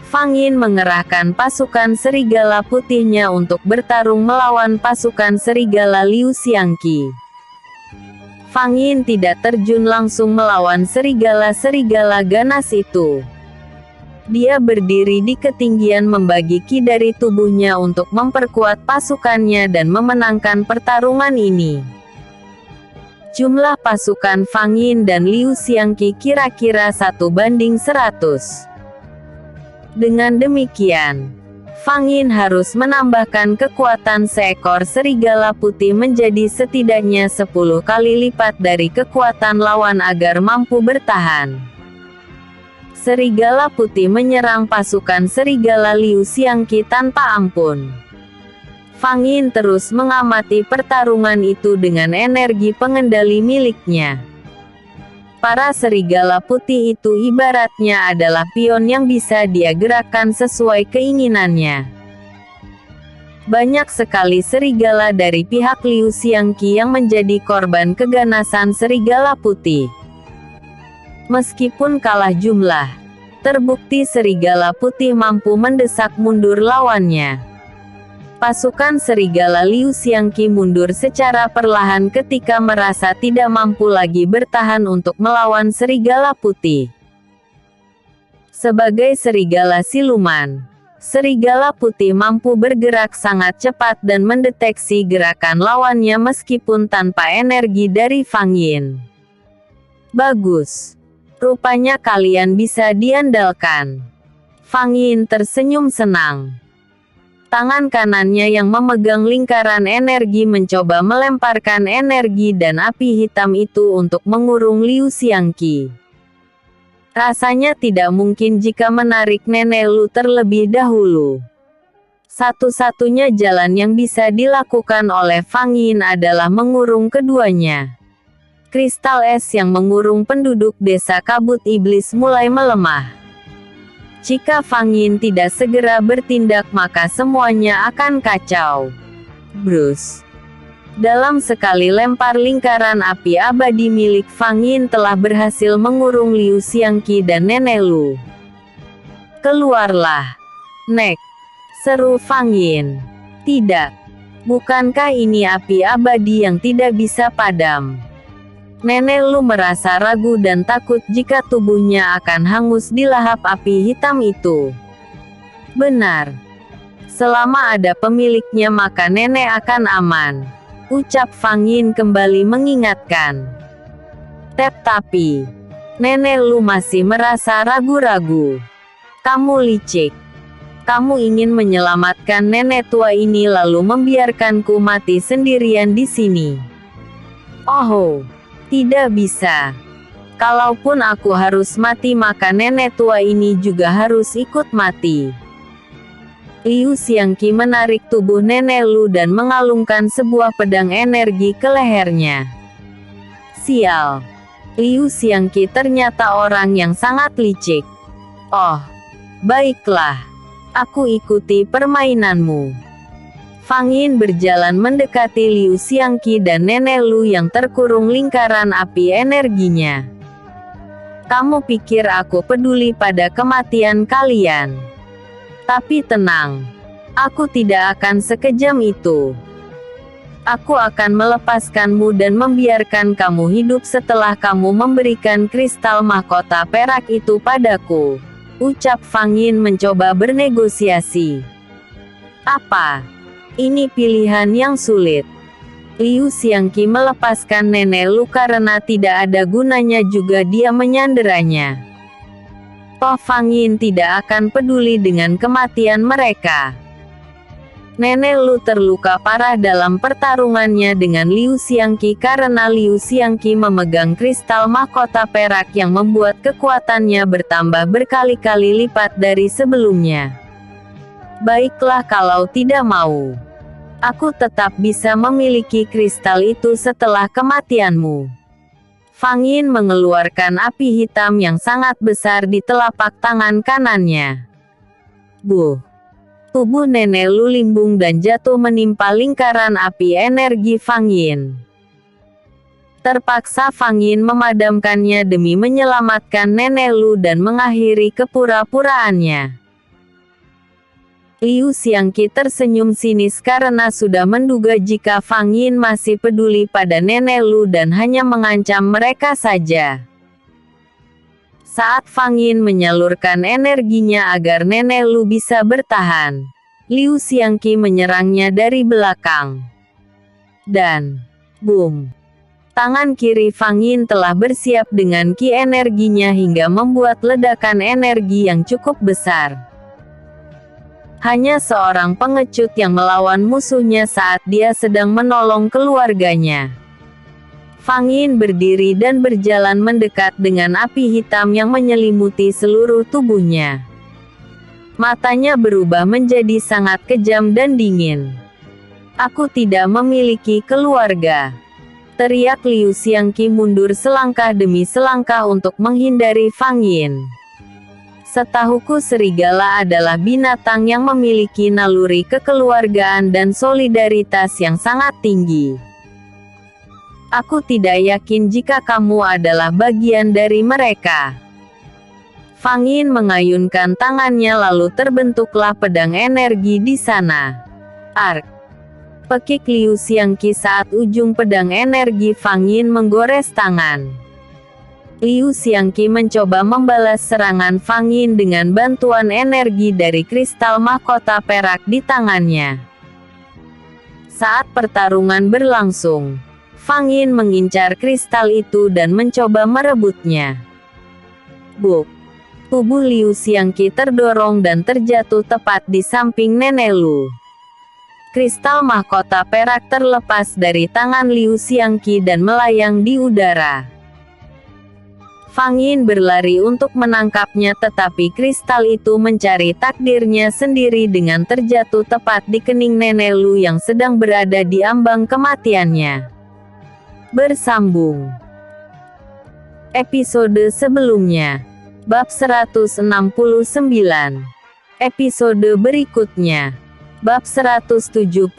Fang Yin mengerahkan pasukan serigala putihnya untuk bertarung melawan pasukan serigala Liu Xiangqi. Fang Yin tidak terjun langsung melawan serigala-serigala ganas itu. Dia berdiri di ketinggian membagi ki dari tubuhnya untuk memperkuat pasukannya dan memenangkan pertarungan ini. Jumlah pasukan Fang Yin dan Liu Xiangqi kira-kira 1:100. Dengan demikian, Fang Yin harus menambahkan kekuatan seekor serigala putih menjadi setidaknya 10 kali lipat dari kekuatan lawan agar mampu bertahan. Serigala putih menyerang pasukan serigala Liu Xiangqi tanpa ampun. Fang Yin terus mengamati pertarungan itu dengan energi pengendali miliknya. Para serigala putih itu ibaratnya adalah pion yang bisa dia gerakkan sesuai keinginannya. Banyak sekali serigala dari pihak Liu Xiangqi yang menjadi korban keganasan serigala putih. Meskipun kalah jumlah, terbukti serigala putih mampu mendesak mundur lawannya. Pasukan serigala Liu Xiangqi mundur secara perlahan ketika merasa tidak mampu lagi bertahan untuk melawan serigala putih. Sebagai serigala siluman, serigala putih mampu bergerak sangat cepat dan mendeteksi gerakan lawannya meskipun tanpa energi dari Fang Yin. Bagus. Rupanya kalian bisa diandalkan. Fang Yin tersenyum senang. Tangan kanannya yang memegang lingkaran energi mencoba melemparkan energi dan api hitam itu untuk mengurung Liu Xiangqi. Rasanya tidak mungkin jika menarik Nenek Lu terlebih dahulu. Satu-satunya jalan yang bisa dilakukan oleh Fang Yin adalah mengurung keduanya. Kristal es yang mengurung penduduk desa kabut iblis mulai melemah. Jika Fang Yin tidak segera bertindak maka semuanya akan kacau. Brus. Dalam sekali lempar lingkaran api abadi milik Fang Yin telah berhasil mengurung Liu Xiangqi dan Nenek Lu. Keluarlah, Nek. seru Fang Yin. Tidak. Bukankah ini api abadi yang tidak bisa padam? Nenek Lu merasa ragu dan takut jika tubuhnya akan hangus di lahap api hitam itu. Benar. Selama ada pemiliknya maka nenek akan aman, ucap Fang Yin kembali mengingatkan. Tetapi, Nenek Lu masih merasa ragu-ragu. Kamu licik. Kamu ingin menyelamatkan nenek tua ini lalu membiarkanku mati sendirian di sini. Oh, tidak bisa. Kalaupun aku harus mati maka nenek tua ini juga harus ikut mati. Liu Xiangqi menarik tubuh Nenek Lu dan mengalungkan sebuah pedang energi ke lehernya. Sial. Liu Xiangqi ternyata orang yang sangat licik. Oh, baiklah. Aku ikuti permainanmu. Fang Yin berjalan mendekati Liu Xiangqi dan Nenek Lu yang terkurung lingkaran api energinya. Kamu pikir aku peduli pada kematian kalian? Tapi tenang, aku tidak akan sekejam itu. Aku akan melepaskanmu dan membiarkan kamu hidup setelah kamu memberikan kristal mahkota perak itu padaku, ucap Fang Yin mencoba bernegosiasi. Apa? Ini pilihan yang sulit. Liu Xiangqi melepaskan Nenek Lu karena tidak ada gunanya juga dia menyanderanya. Toh Fang Yin tidak akan peduli dengan kematian mereka. Nenek Lu terluka parah dalam pertarungannya dengan Liu Xiangqi karena Liu Xiangqi memegang kristal mahkota perak yang membuat kekuatannya bertambah berkali-kali lipat dari sebelumnya. Baiklah kalau tidak mau. Aku tetap bisa memiliki kristal itu setelah kematianmu. Fang Yin mengeluarkan api hitam yang sangat besar di telapak tangan kanannya. Buh! Tubuh Nenek Lu limbung dan jatuh menimpa lingkaran api energi Fang Yin. Terpaksa Fang Yin memadamkannya demi menyelamatkan Nenek Lu dan mengakhiri kepura-puraannya. Liu Xiangqi tersenyum sinis karena sudah menduga jika Fang Yin masih peduli pada Nenek Lu dan hanya mengancam mereka saja. Saat Fang Yin menyalurkan energinya agar Nenek Lu bisa bertahan, Liu Xiangqi menyerangnya dari belakang. Dan, boom! Tangan kiri Fang Yin telah bersiap dengan ki energinya hingga membuat ledakan energi yang cukup besar. Hanya seorang pengecut yang melawan musuhnya saat dia sedang menolong keluarganya. Fang Yin berdiri dan berjalan mendekat dengan api hitam yang menyelimuti seluruh tubuhnya. Matanya berubah menjadi sangat kejam dan dingin. Aku tidak memiliki keluarga. Teriak Liu Xiangqi mundur selangkah demi selangkah untuk menghindari Fang Yin. Setahuku serigala adalah binatang yang memiliki naluri kekeluargaan dan solidaritas yang sangat tinggi. Aku tidak yakin jika kamu adalah bagian dari mereka. Fang Yin mengayunkan tangannya lalu terbentuklah pedang energi di sana. Ark! Pekik Liu Xiangqi saat ujung pedang energi Fang Yin menggores tangan. Liu Xiangqi mencoba membalas serangan Fang Yin dengan bantuan energi dari kristal mahkota perak di tangannya. Saat pertarungan berlangsung, Fang Yin mengincar kristal itu dan mencoba merebutnya. Buk! Tubuh Liu Xiangqi terdorong dan terjatuh tepat di samping Nenek Lu. Kristal mahkota perak terlepas dari tangan Liu Xiangqi dan melayang di udara. Fang Yin berlari untuk menangkapnya tetapi kristal itu mencari takdirnya sendiri dengan terjatuh tepat di kening Nenek Lu yang sedang berada di ambang kematiannya. Bersambung. Episode sebelumnya. Bab 169. Episode berikutnya. Bab 171.